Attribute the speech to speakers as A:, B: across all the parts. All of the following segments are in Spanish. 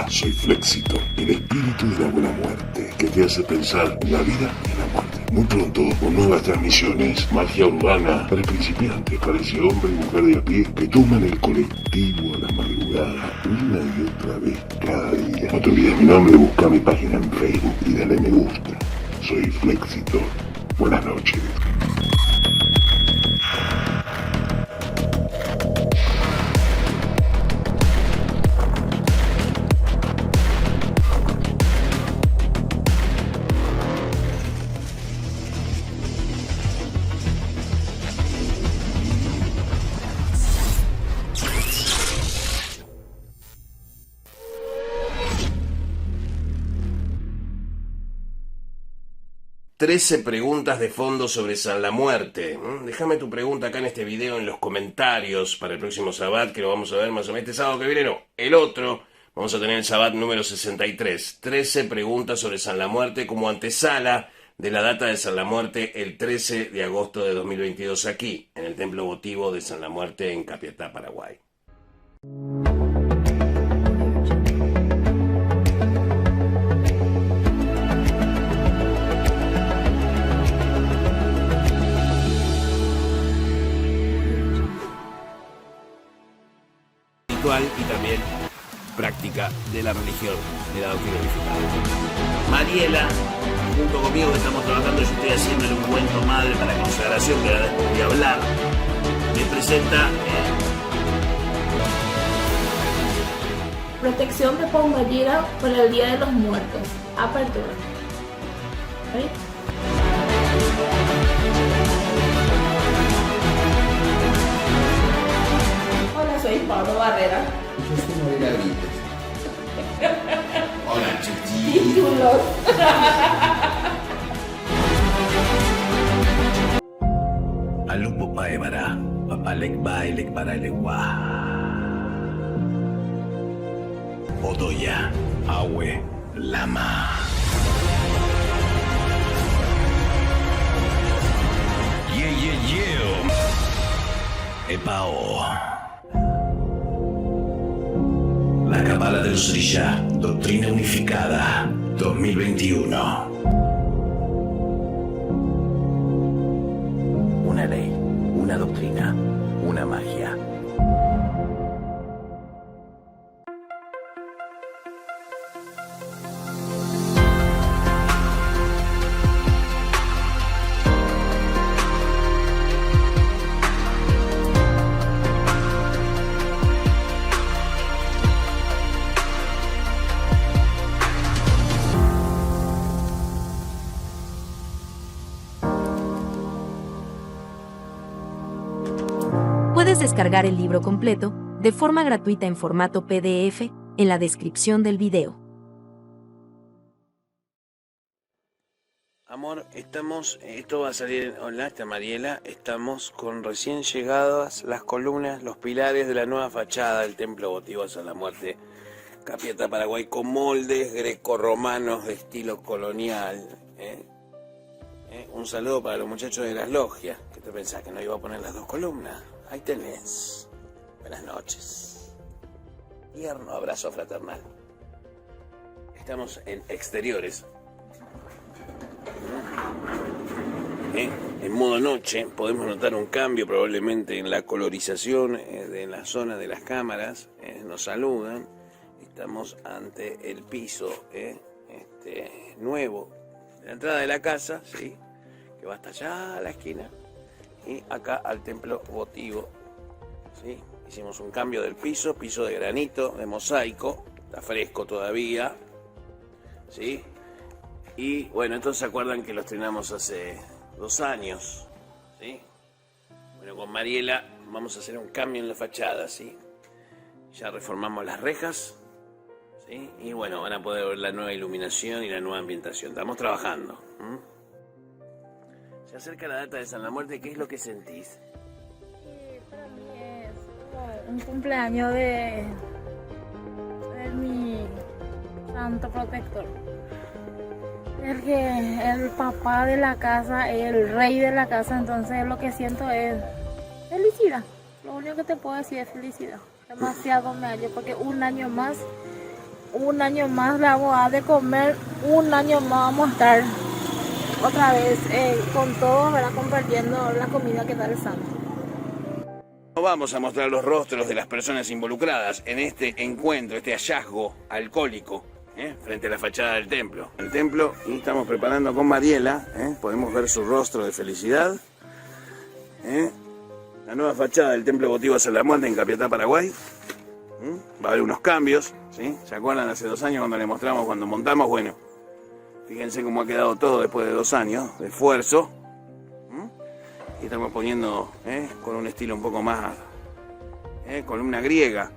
A: Hola, soy Flexito, el espíritu de la buena muerte, que te hace pensar en la vida y la muerte. Muy pronto, con nuevas transmisiones, magia urbana para principiantes, para ese hombre y mujer de a pie que toman el colectivo a la madrugada una y otra vez cada día. No te olvides mi nombre, busca mi página en Facebook y dale me gusta. Soy Flexito. Buenas noches.
B: Trece preguntas de fondo sobre San la Muerte. Déjame tu pregunta acá en este video en los comentarios para el próximo Sabbat, que lo vamos a ver más o menos este sábado que viene, no, el otro. Vamos a tener el Sabbat número 63. 13 preguntas sobre San la Muerte como antesala de la data de San la Muerte el 13 de agosto de 2022 aquí, en el Templo Votivo de San la Muerte en Capiatá, Paraguay. Y también práctica de la religión, de la doctrina unificada. Mariela, junto conmigo que estamos trabajando, yo estoy haciéndole un cuento madre para consagración, que ahora después voy a hablar, me presenta
C: Protección de Pombayira para el Día de los Muertos. Apertura. ¿Sí? Soy Pablo Barrera.
D: Yo soy Mariela Grites. Hola, chiquillos.
C: Títulos.
B: Alupo paebara, papalek bailek barailegua. Odoya, Awe, Lama. Epao. La Cabala del Srisha, Doctrina Unificada, 2021. Una ley, una doctrina, una magia.
E: Puedes descargar el libro completo, de forma gratuita en formato PDF, en la descripción del video.
B: Amor, esto va a salir, hola, está Mariela, estamos con recién llegadas las columnas, los pilares de la nueva fachada del Templo Votivo a San la Muerte, Capiatá, Paraguay, con moldes grecorromanos de estilo colonial. Un saludo para los muchachos de las logias, que te pensás que no iba a poner las dos columnas. Ahí tenés. Buenas noches. Tierno abrazo fraternal. Estamos en exteriores. En modo noche podemos notar un cambio probablemente en la colorización de la zona de las cámaras. Nos saludan. Estamos ante el piso nuevo de la entrada de la casa, ¿sí? Que va hasta allá a la esquina. Y acá al templo votivo, ¿sí? Hicimos un cambio del piso de granito, de mosaico, está fresco todavía, ¿sí? Y bueno, entonces se acuerdan que lo estrenamos hace 2 años, ¿sí? Bueno, con Mariela vamos a hacer un cambio en la fachada, ¿sí? Ya reformamos las rejas, ¿sí? Y bueno, van a poder ver la nueva iluminación y la nueva ambientación. Estamos trabajando. Se acerca la data de San la Muerte, ¿qué es lo que sentís?
C: Para mí es como un cumpleaños de mi santo protector. El papá de la casa, el rey de la casa, entonces lo que siento es felicidad. Lo único que te puedo decir es felicidad. Demasiado me hallo porque un año más un año más le vamos a dar de comer, un año más vamos a estar otra vez con todos, ¿verdad? Compartiendo la comida que da el santo.
B: Vamos a mostrar los rostros de las personas involucradas en este encuentro, este hallazgo alcohólico, frente a la fachada del templo. El templo, y estamos preparando con Mariela, podemos ver su rostro de felicidad. La nueva fachada del templo votivo San la Muerte en Capiatá, Paraguay. Va a haber unos cambios, ¿sí? ¿Se acuerdan hace 2 años cuando le mostramos, cuando montamos? Bueno, fíjense cómo ha quedado todo después de 2 años de esfuerzo. Y estamos poniendo con un estilo un poco más columna griega.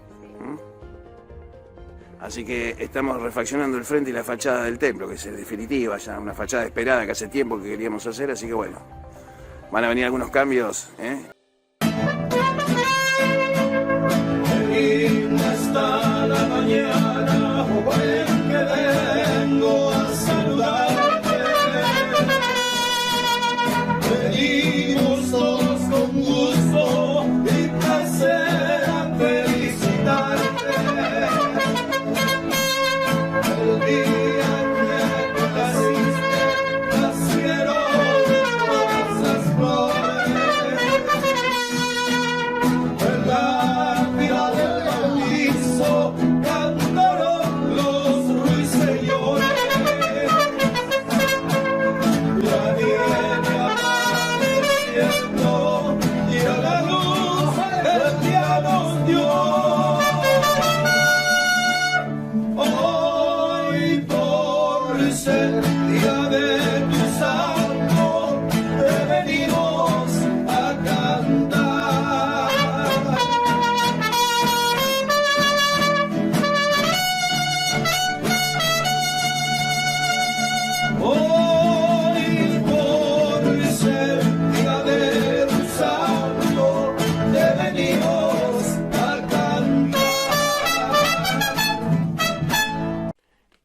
B: Así que estamos refaccionando el frente y la fachada del templo, que es en definitiva ya una fachada esperada que hace tiempo que queríamos hacer, así que bueno, van a venir algunos cambios.
F: Hasta la mañana, joven, que vengo a saludarte. Venimos todos con gusto y placer a felicitarte. El día que tú naciste, nacieron todas las flores. En la vida del bautizo cantaron los ruiseñores. Ya viene amaneciendo y a la luz el día nos dio. Hoy por ser día de tu santo te venimos a cantar. Hoy por ser día de tu santo te venimos a cantar.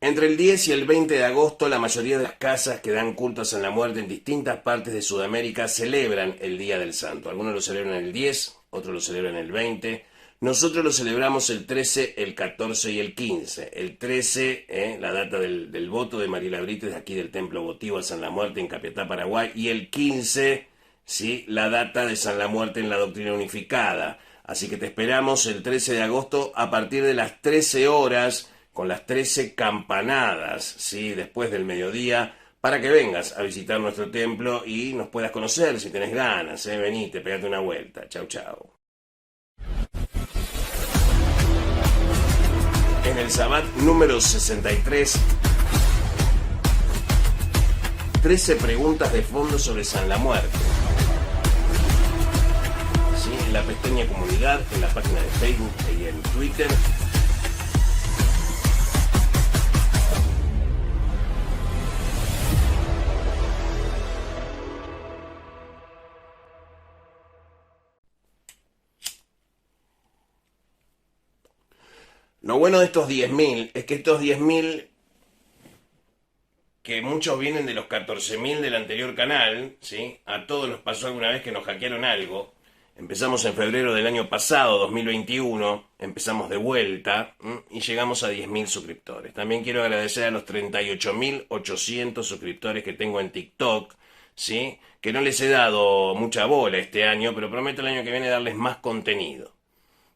B: Entre el 10 y el 20 de agosto, la mayoría de las casas que dan culto a San la Muerte en distintas partes de Sudamérica celebran el Día del Santo. Algunos lo celebran el 10, otros lo celebran el 20. Nosotros lo celebramos el 13, el 14 y el 15. El 13, la data del voto de Mariela Brites, de aquí del Templo Votivo a San la Muerte en Capiatá, Paraguay. Y el 15, ¿sí?, la data de San la Muerte en la Doctrina Unificada. Así que te esperamos el 13 de agosto a partir de las 13 horas, con las 13 campanadas, ¿sí?, después del mediodía, para que vengas a visitar nuestro templo y nos puedas conocer si tenés ganas. Venite, pegate una vuelta. Chau, chau. En el Sabbat número 63, 13 preguntas de fondo sobre San la Muerte. ¿Sí? En la pestaña Comunidad, en la página de Facebook y en Twitter. Lo bueno de estos 10.000 es que estos 10.000, que muchos vienen de los 14.000 del anterior canal, ¿sí?, a todos nos pasó alguna vez que nos hackearon algo. Empezamos en febrero del año pasado, 2021, empezamos de vuelta y llegamos a 10.000 suscriptores. También quiero agradecer a los 38.800 suscriptores que tengo en TikTok, ¿sí?, que no les he dado mucha bola este año, pero prometo el año que viene darles más contenido.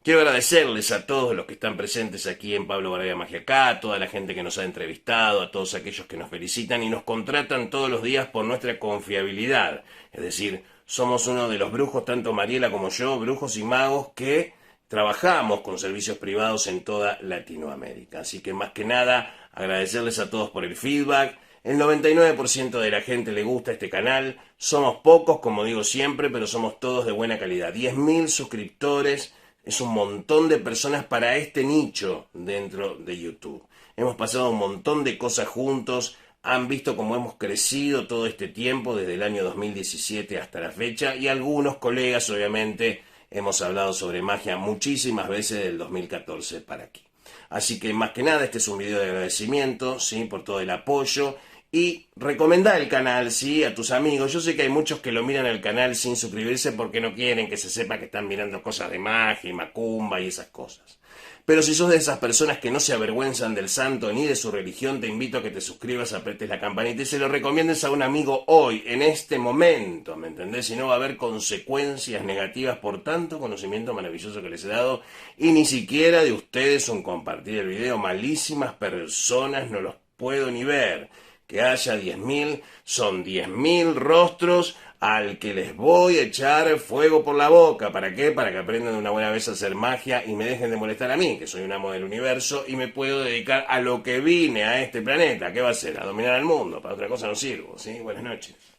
B: Quiero agradecerles a todos los que están presentes aquí en Pablo Barabia Magia Acá, a toda la gente que nos ha entrevistado, a todos aquellos que nos felicitan y nos contratan todos los días por nuestra confiabilidad. Es decir, somos uno de los brujos, tanto Mariela como yo, brujos y magos que trabajamos con servicios privados en toda Latinoamérica. Así que más que nada, agradecerles a todos por el feedback. El 99% de la gente le gusta este canal. Somos pocos, como digo siempre, pero somos todos de buena calidad. 10.000 suscriptores. Es un montón de personas para este nicho dentro de YouTube. Hemos pasado un montón de cosas juntos, han visto cómo hemos crecido todo este tiempo, desde el año 2017 hasta la fecha, y algunos colegas, obviamente, hemos hablado sobre magia muchísimas veces del 2014 para aquí. Así que más que nada, este es un video de agradecimiento, ¿sí?, por todo el apoyo. Y recomendá el canal, ¿sí?, a tus amigos. Yo sé que hay muchos que lo miran al canal sin suscribirse porque no quieren que se sepa que están mirando cosas de magia y macumba y esas cosas. Pero si sos de esas personas que no se avergüenzan del santo ni de su religión, te invito a que te suscribas, apretes la campanita y se lo recomiendes a un amigo hoy, en este momento, ¿me entendés? Si no va a haber consecuencias negativas por tanto conocimiento maravilloso que les he dado y ni siquiera de ustedes un compartir el video. Malísimas personas, no los puedo ni ver. Que haya 10.000, son 10.000 rostros al que les voy a echar fuego por la boca. ¿Para qué? Para que aprendan de una buena vez a hacer magia y me dejen de molestar a mí, que soy un amo del universo y me puedo dedicar a lo que vine a este planeta. ¿Qué va a ser? A dominar al mundo. Para otra cosa no sirvo, ¿sí? Buenas noches.